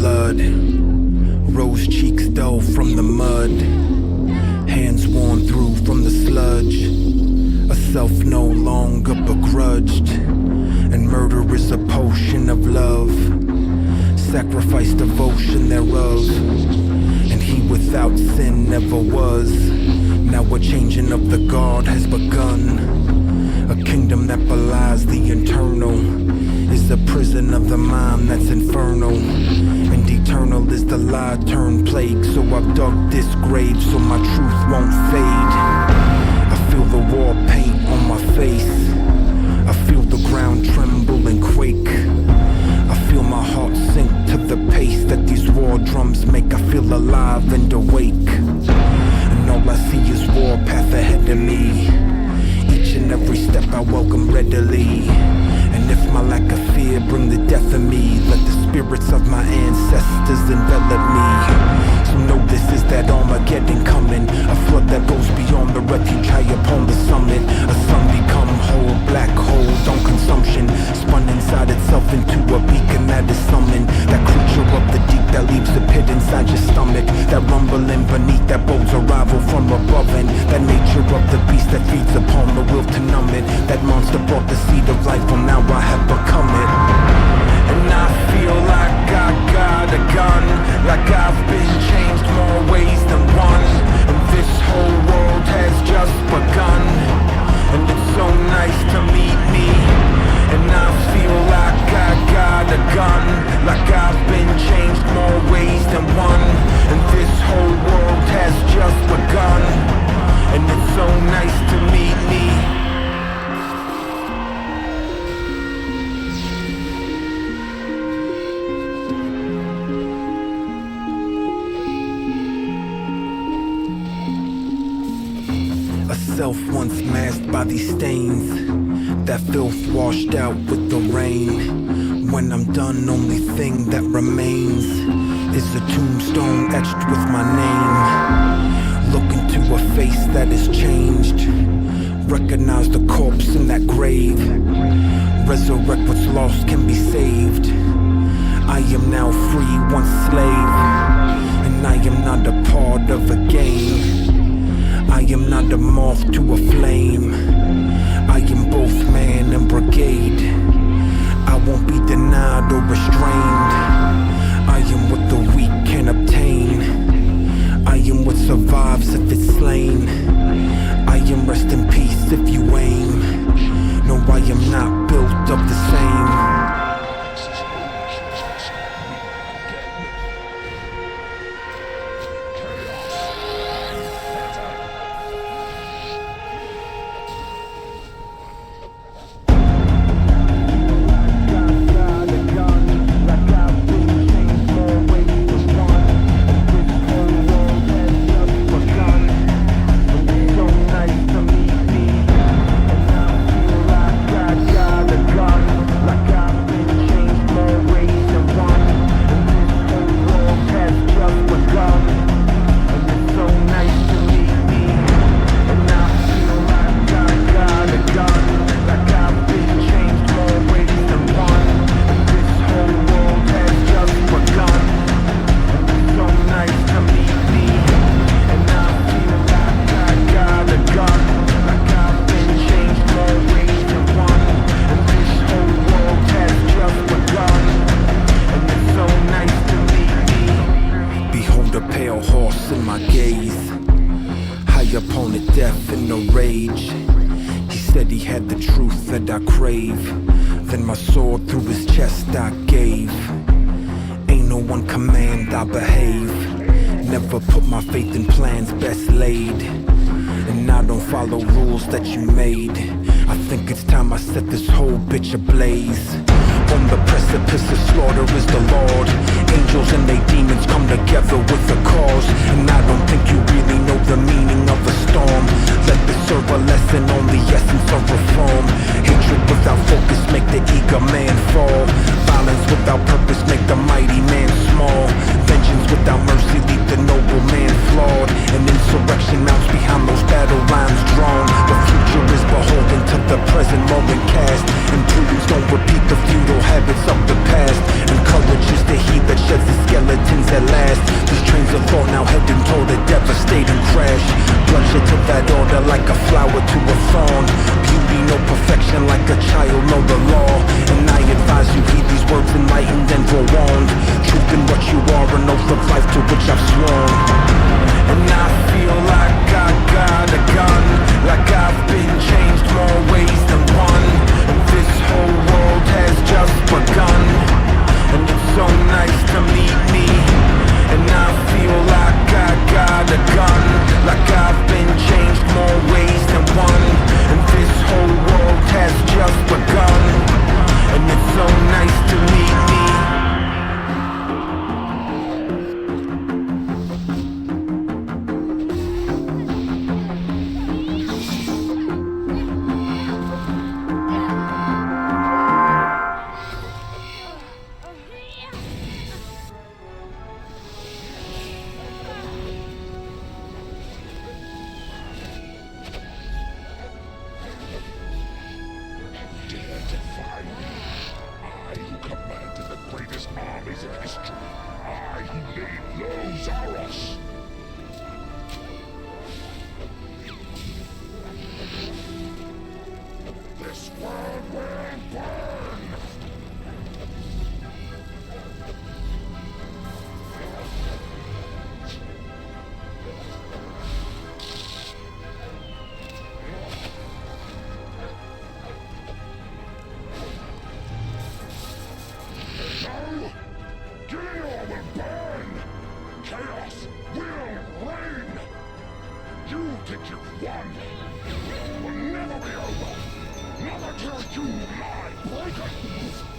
blood, rose cheeks dull from the mud, hands worn through from the sludge, a self no longer begrudged, and murder is a potion of love, sacrifice devotion thereof, and he without sin never was. Now a changing of the guard has begun, a kingdom that belies the internal, is a prison of the mind that's infernal, and eternal is the lie turned plague. So I've dug this grave so my truth won't fade. I feel the war paint on my face, I feel the ground tremble and quake, I feel my heart sink to the pace that these war drums make. I feel alive and awake, and all I see is war path ahead of me. Each and every step I welcome readily, and if my lack of fear bring the death of me, let the spirits of my ancestors envelop me. So know this is that Armageddon coming, a flood that goes beyond the refuge high upon the summit. A sun become whole, black hole on consumption, spun inside itself into a beacon that is summoned. That creature of the deep that leaves a pit inside your stomach, that rumbling beneath that bodes arrival from above, and that nature of the beast that feeds upon the will to numb it. That monster brought the seed of life, well now I have become it. And I feel like I got a gun, like I've been changed more ways than one, and this whole world has just begun, and it's so nice to meet me. And I feel like I got a gun, like I've been changed more ways than one, and this whole world has just begun, and it's so nice to meet me. A self once masked by these stains, that filth washed out with the rain. When I'm done, only thing that remains is a tombstone etched with my name. Look into a face that has changed, recognize the corpse in that grave, resurrect what's lost can be saved. I am now free, once slave, and I am not a part of a game. I am not a moth to a flame, I am both man and brigade. I won't be denied or restrained, I am what the weak can obtain, I am what survives if it's slain. I am rest in peace if you aim. No, I am not built of the same. In my gaze, high upon the death and the rage. He said he had the truth that I crave, then my sword through his chest I gave. Ain't no one command I behave, never put my faith in plans best laid, and I don't follow rules that you made. I think it's time I set this whole bitch ablaze. On the precipice of slaughter is the Lord, angels and they demons come together with a cause, and I don't think you really know the meaning of a storm. Let this serve a lesson on the essence of reform. Hatred without focus make the eager man fall, violence without purpose make the mighty man small, vengeance without mercy leave the noble man flawed, and insurrection mounts behind those battle lines drawn. The future is beholden to the present moment cast, and prudence don't repeat the futile habits of the past, and courage is the healing truth in what you are, an oath of life to which I've sworn. And I feel like I got a gun, like I've been changed more ways than one. And this whole world has just begun, and it's so nice to meet me. And I feel like I got a gun, like I've been changed more ways than one. And this whole world has just begun, and it's so nice to meet me. Armies of history. I who laid low Zaros. This world will burn. No! Gilor will burn! Chaos will reign! You think you've won! It will never be over! Not until you lie broken!